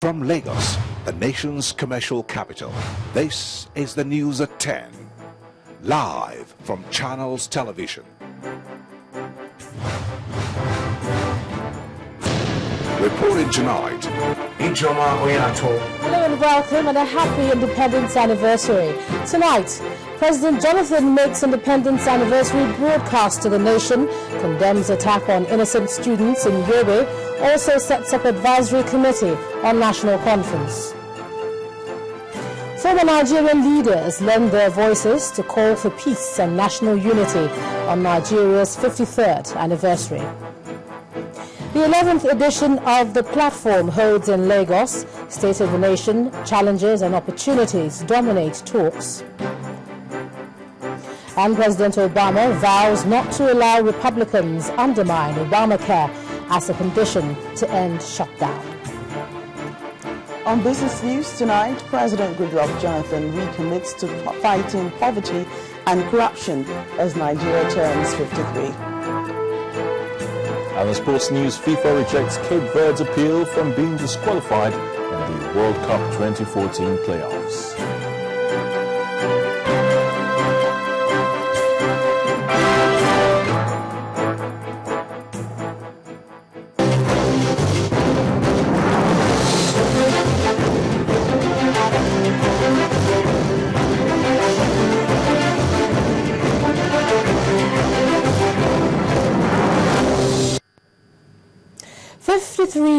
From Lagos, the nation's commercial capital, this is the news at 10, live from Channels Television. Reporting tonight, Hello and welcome and a happy Independence Anniversary. Tonight, President Jonathan makes Independence Anniversary broadcast to the nation, condemns attack on innocent students in Yobe, also sets up advisory committee on national conference. Former Nigerian leaders lend their voices to call for peace and national unity on Nigeria's 53rd anniversary. The 11th edition of The Platform holds in Lagos. State of the Nation, challenges and opportunities dominate talks. And President Obama vows not to allow Republicans undermine Obamacare as a condition to end shutdown. On Business News tonight, President Goodluck Jonathan recommits to fighting poverty and corruption as Nigeria turns 53. And in sports news, FIFA rejects Cape Verde's appeal from being disqualified in the World Cup 2014 playoffs.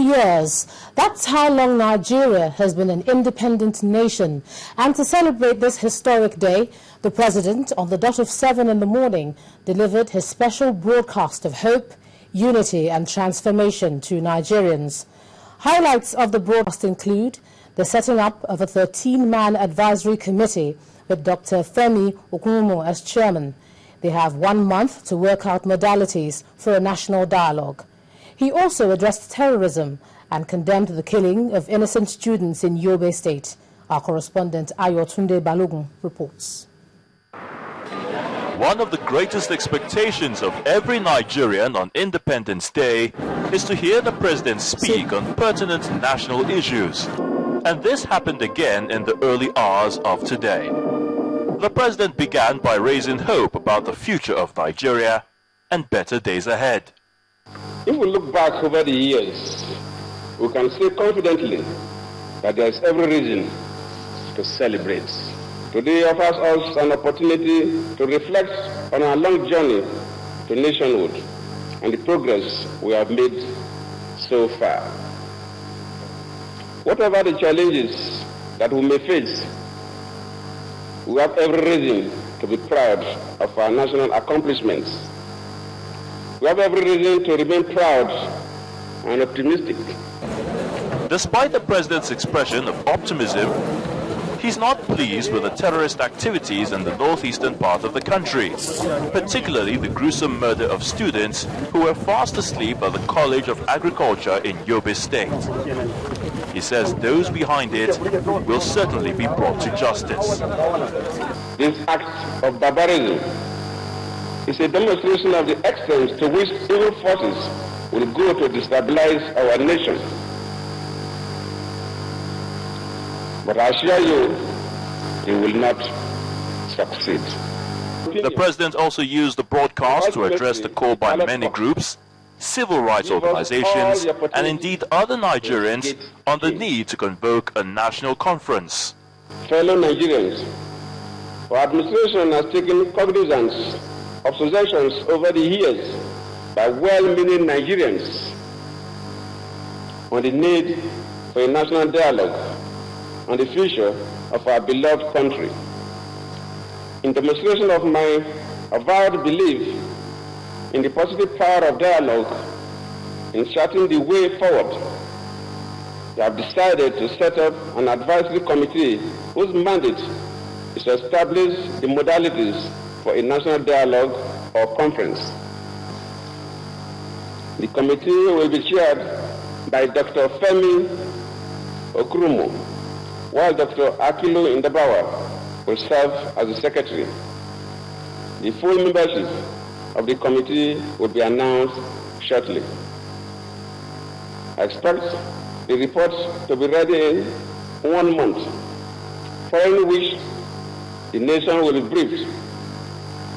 Years. That's how long Nigeria has been an independent nation. And to celebrate this historic day, the President, on the dot of 7 in the morning, delivered his special broadcast of hope, unity and transformation to Nigerians. Highlights of the broadcast include the setting up of a 13-man advisory committee with Dr. Femi Okumu as chairman. They have 1 month to work out modalities for a national dialogue. He also addressed terrorism and condemned the killing of innocent students in Yobe State. Our correspondent Ayotunde Balogun reports. One of the greatest expectations of every Nigerian on Independence Day is to hear the president speak on pertinent national issues. And this happened again in the early hours of today. The president began by raising hope about the future of Nigeria and better days ahead. If we look back over the years, we can say confidently that there is every reason to celebrate. Today offers us an opportunity to reflect on our long journey to nationhood and the progress we have made so far. Whatever the challenges that we may face, we have every reason to be proud of our national accomplishments. We have every reason to remain proud and optimistic. Despite the president's expression of optimism, he's not pleased with the terrorist activities in the northeastern part of the country, particularly the gruesome murder of students who were fast asleep at the College of Agriculture in Yobe State. He says those behind it will certainly be brought to justice. This act of barbarism is a demonstration of the extent to which evil forces will go to destabilize our nation. But I assure you, they will not succeed. The president also used the broadcast to address the call by many groups, civil rights organizations, and indeed other Nigerians on the need to convoke a national conference. Fellow Nigerians, our administration has taken cognizance of suggestions over the years by well-meaning Nigerians on the need for a national dialogue on the future of our beloved country. In demonstration of my avowed belief in the positive power of dialogue in charting the way forward, I have decided to set up an advisory committee whose mandate is to establish the modalities for a national dialogue or conference. The committee will be chaired by Dr. Femi Okumu, while Dr. Akilu Indabawa will serve as the secretary. The full membership of the committee will be announced shortly. I expect the report to be ready in 1 month, following which the nation will be briefed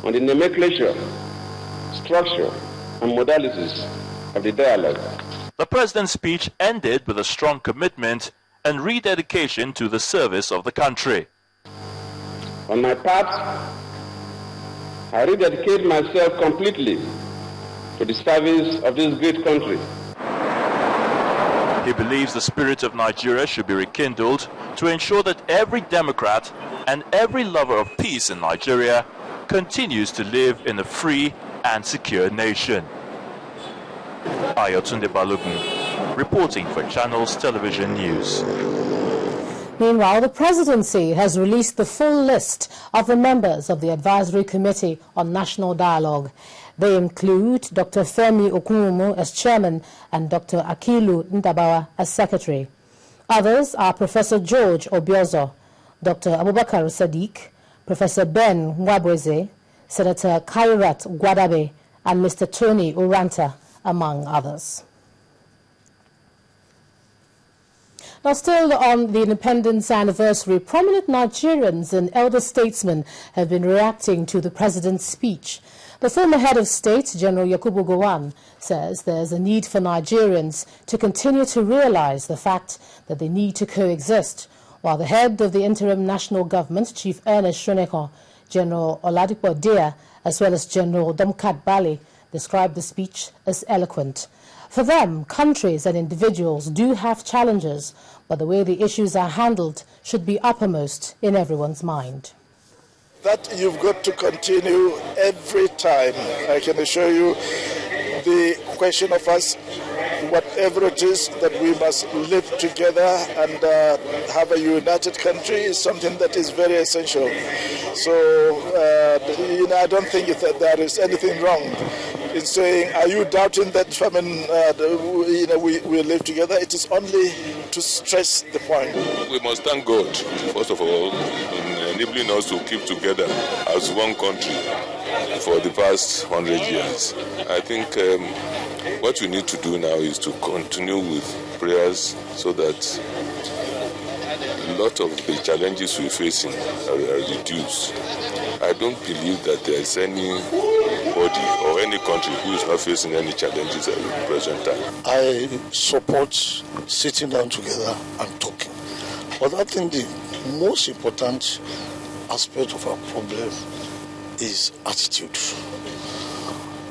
on the nomenclature, structure, and modalities of the dialogue. The president's speech ended with a strong commitment and rededication to the service of the country. On my part, I rededicate myself completely to the service of this great country. He believes the spirit of Nigeria should be rekindled to ensure that every Democrat and every lover of peace in Nigeria continues to live in a free and secure nation. Ayotunde Balogun, reporting for Channels Television News. Meanwhile, the presidency has released the full list of the members of the Advisory Committee on National Dialogue. They include Dr. Femi Okunwumo as chairman and Dr. Akilu Ndabawa as secretary. Others are Professor George Obiozo, Dr. Abubakar Sadiq, Professor Ben Nwabweze, Senator Kairat Gwadabe, and Mr. Tony Uranta, among others. Now, still on the independence anniversary, prominent Nigerians and elder statesmen have been reacting to the president's speech. The former head of state, General Yakubu Gowon, says there's a need for Nigerians to continue to realize the fact that they need to coexist, while the head of the interim national government, Chief Ernest Shonekan, General Oladipo Dia, as well as General Domkat Bali, described the speech as eloquent. For them, countries and individuals do have challenges, but the way the issues are handled should be uppermost in everyone's mind. That you've got to continue every time. I can assure you the question of us, whatever it is, that we must live together and have a united country is something that is very essential. So, I don't think that there is anything wrong in saying, are you doubting that we live together? It is only to stress the point. We must thank God, first of all, in enabling us to keep together as one country for the past 100 years. I think what we need to do now is to continue with prayers so that a lot of the challenges we're facing are reduced. I don't believe that there is anybody or any country who is not facing any challenges at the present time. I support sitting down together and talking. But I think the most important aspect of our problem is attitude.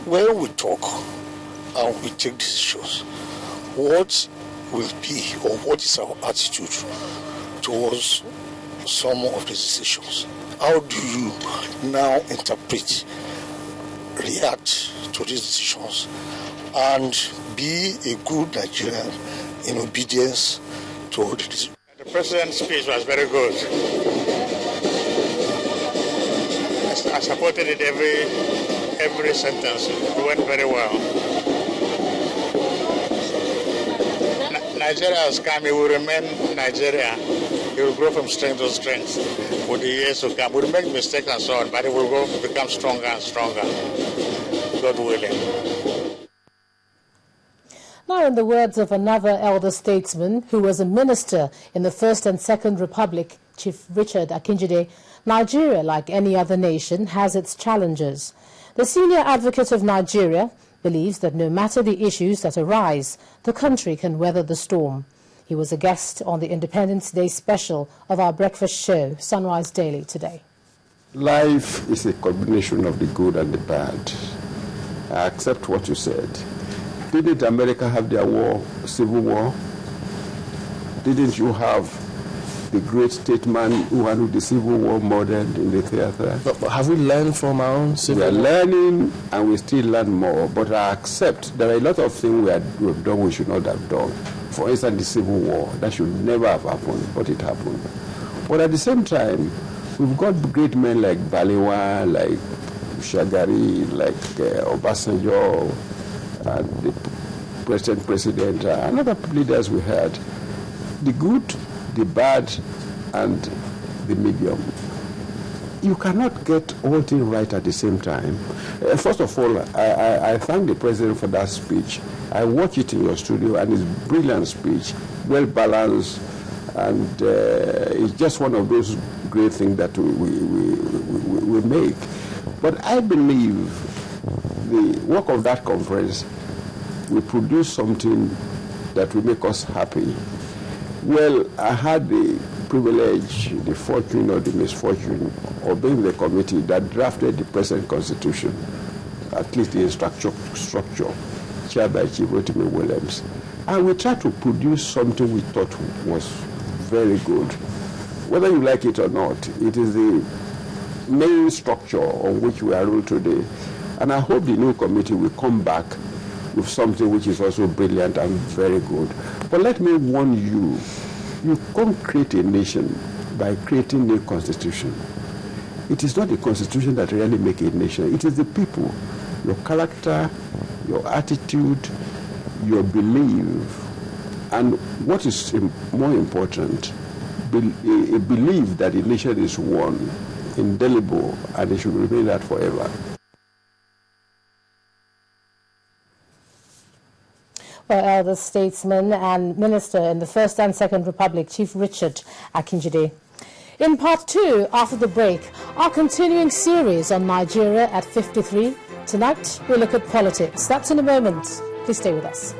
When we talk and we take decisions, what will be or what is our attitude towards some of the decisions? How do you now interpret, react to these decisions, and be a good Nigerian in obedience to the decisions? The president's speech was very good. I supported it every sentence. It went very well. Nigeria has come. It will remain Nigeria. It will grow from strength to strength with the years to come. We'll make mistakes and so on, but it will become stronger and stronger, God willing. Now, in the words of another elder statesman who was a minister in the First and Second Republic, Chief Richard Akinjide, Nigeria, like any other nation, has its challenges. The senior advocate of Nigeria believes that no matter the issues that arise, the country can weather the storm. He was a guest on the Independence Day special of our breakfast show, Sunrise Daily, today. Life is a combination of the good and the bad. I accept what you said. Didn't America have their war, civil war? Didn't you have the great statesman who handled the civil war modeled in the theater? But have we learned from our own civil war? We are learning and we still learn more, but I accept there are a lot of things we have done we should not have done. For instance, the civil war, that should never have happened, but it happened. But at the same time, we've got great men like Balewa, like Shagari, like Obasanjo, and the present president, and other leaders we had. The good, the bad, and the medium. You cannot get all things right at the same time. First of all, I thank the president for that speech. I watch it in your studio, and it's brilliant speech, well balanced, and it's just one of those great things that we make. But I believe the work of that conference will produce something that will make us happy. Well, I had the privilege, the fortune or the misfortune of being the committee that drafted the present constitution, at least the structure chaired by Chief Rotimi Williams. And we tried to produce something we thought was very good. Whether you like it or not, it is the main structure on which we are ruled today. And I hope the new committee will come back with something which is also brilliant and very good. But let me warn you, you can't create a nation by creating a constitution. It is not the constitution that really makes a nation. It is the people, your character, your attitude, your belief, and what is more important, a belief that a nation is one, indelible, and it should remain that forever. Well, elder statesman and minister in the First and Second Republic, Chief Richard Akinjide. In part 2, after the break, our continuing series on Nigeria at 53. Tonight, we look at politics. That's in a moment. Please stay with us.